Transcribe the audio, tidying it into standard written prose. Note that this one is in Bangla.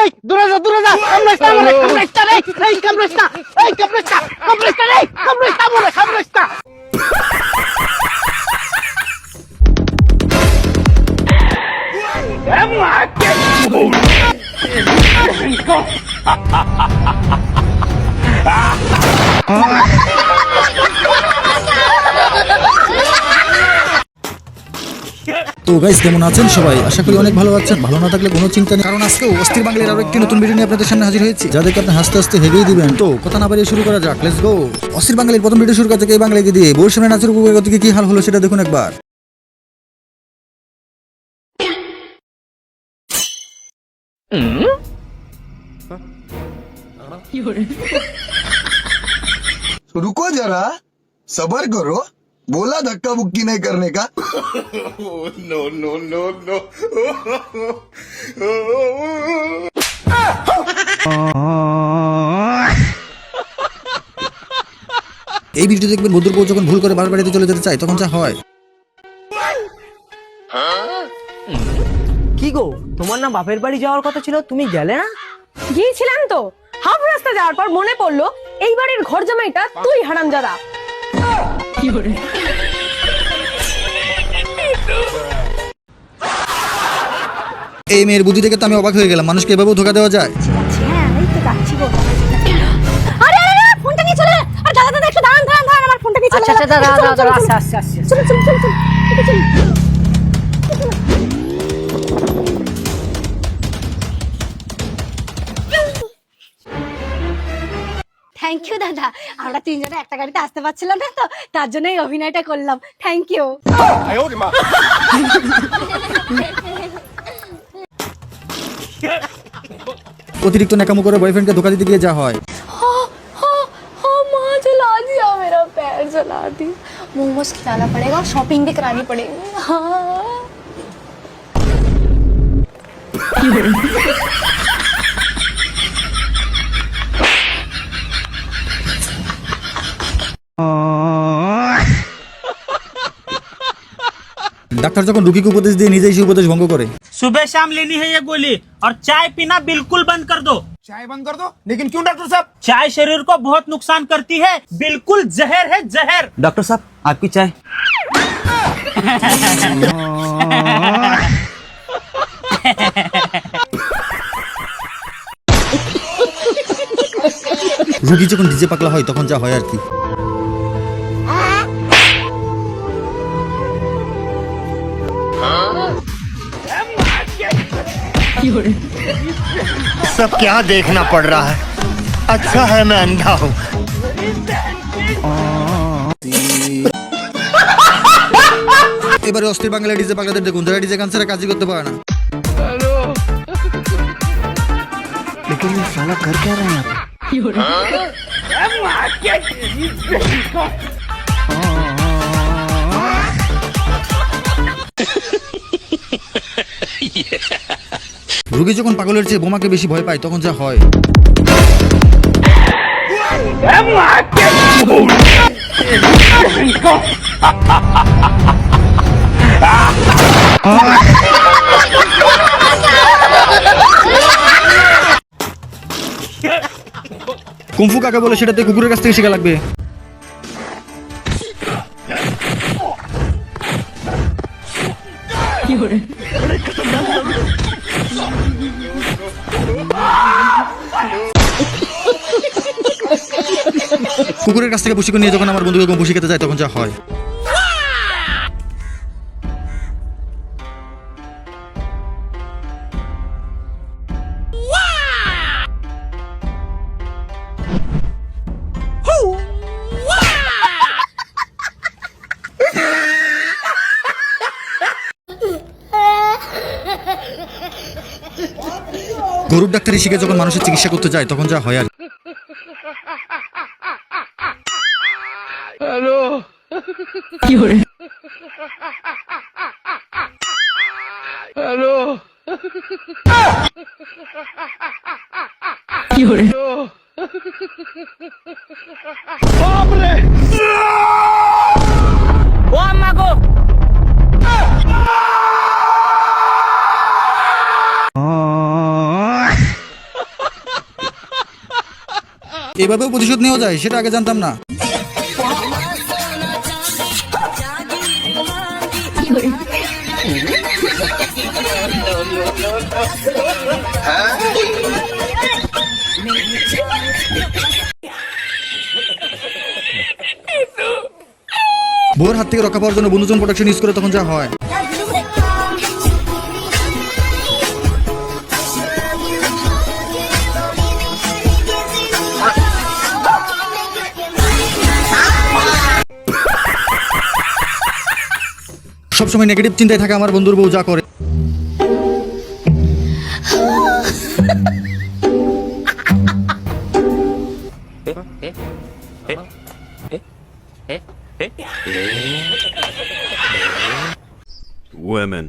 এই দূরে যা কামড়াইস্তা রে কামড়াইস্তা তো গাইস কেমন আছেন সবাই? আশা করি অনেক ভালো আছেন। ভালো না থাকলে কোনো চিন্তা নেই, কারণ আজকেও অস্থির বাঙালির আরো একটি নতুন ভিডিও নিয়ে আপনাদের সামনে হাজির হয়েছি, যাদেরকে আপনি হাসতে হাসতে হেগেই দিবেন। তো কথা না বাড়িয়ে শুরু করা যাক, লেটস গো। অস্থির বাঙালির প্রথম ভিডিও শুরু করতে এই বাঙালিকে দিয়ে বউর সামনে নাচের উপরে কি হাল হলো সেটা দেখুন একবার। रुको जरा, सबर करो, बोला धक्का मुक्की नहीं करने का। No no no no. এই ভিডিও দেখবেন বন্ধুর বউ যখন ভুল করে বাবার বাড়িতে চলে যেতে চায় তখন যা হয়। কি গো, তোমার না বাপের বাড়ি যাওয়ার কথা ছিল, তুমি গেলে না? গিয়েছিলাম তো, হাফ রাস্তা যাওয়ার পর মনে পড়লো এই বাড়ির ঘর জামাইটা তুই হারামজাদা। এই মেয়ের বুদ্ধি দেখে তো আমি অবাক হয়ে গেলাম, মানুষকে এভাবেও ধোকা দেওয়া যায়? হ্যাঁ এই তো যাচ্ছি গো। আরে ফোনটা নিয়ে চলে আর দাদা একটু দাঁড়ান আমার ফোনটা নিয়ে চলে। আচ্ছা দাঁড়া আসছে চল থ্যাংক ইউ দাদা, আমরা তিনজনে একটা গাড়িতে আসতে পারছিলাম না তো, তার জন্য এই অভিনয়টা করলাম। Thank you. অতিরিক্ত ন্যাকামো করে বয়ফ্রেন্ডকে ধোকা দিতে গিয়ে যা হয়। माँ जला दिया, मेरा पैर जला दिया। मोमोज खिलाना पड़ेगा और शॉपिंग भी करानी पड़ेगी। हाँ ডাক্তার যখন রোগীকে উপদেশ দিয়ে নিজেই সেই উপদেশ ভঙ্গ করে। सुबह शाम लेनी है ये गोली और चाय पीना बिल्कुल बंद कर दो। चाय बंद कर दो, लेकिन क्यों डॉक्टर साहब? चाय शरीर को बहुत नुकसान करती है, बिल्कुल जहर है जहर। डॉक्टर साहब आपकी चाय। রোগী যখন ডিজে পাগলা হয় তখন যা হয় আর কি। सब क्या देखना पड़ रहा है? अच्छा है मैं अंधा हूँ। এবারে অস্থির বাঙালি ডিজে পাগলাদের দেখুন, যারা ডিজে গান ছাড়া কাজই করতে পারে না। लेकिन ये साला कर क्या रहा है? রোগী যখন পাগলের চেয়ে বোমাকে বেশি ভয় পায় তখন যা হয়। কুমফু কাকে বলে সেটাতে কুকুরের কাছ থেকে শেখা লাগবে। কুকুরের কাছ থেকে প্রশিক্ষণ নিয়ে যখন আমার বন্ধুকে কুমফু শিখাতে যায় তখন যা হয়। গরুর ডাক্তারি শিখে যখন মানুষের চিকিৎসা করতে যায় তখন যা হয় আর। এভাবেও প্রতিশোধ নেওয়া যায় সেটা আগে জানতাম না। বউয়ের হাত থেকে রক্ষা পাওয়ার জন্য বন্ধুজন প্রোটেকশন ইউজ করে তখন যা হয়। সবসময় নেগেটিভ চিন্তায় থাকা আমার বন্ধুর বউ যা করে। Women.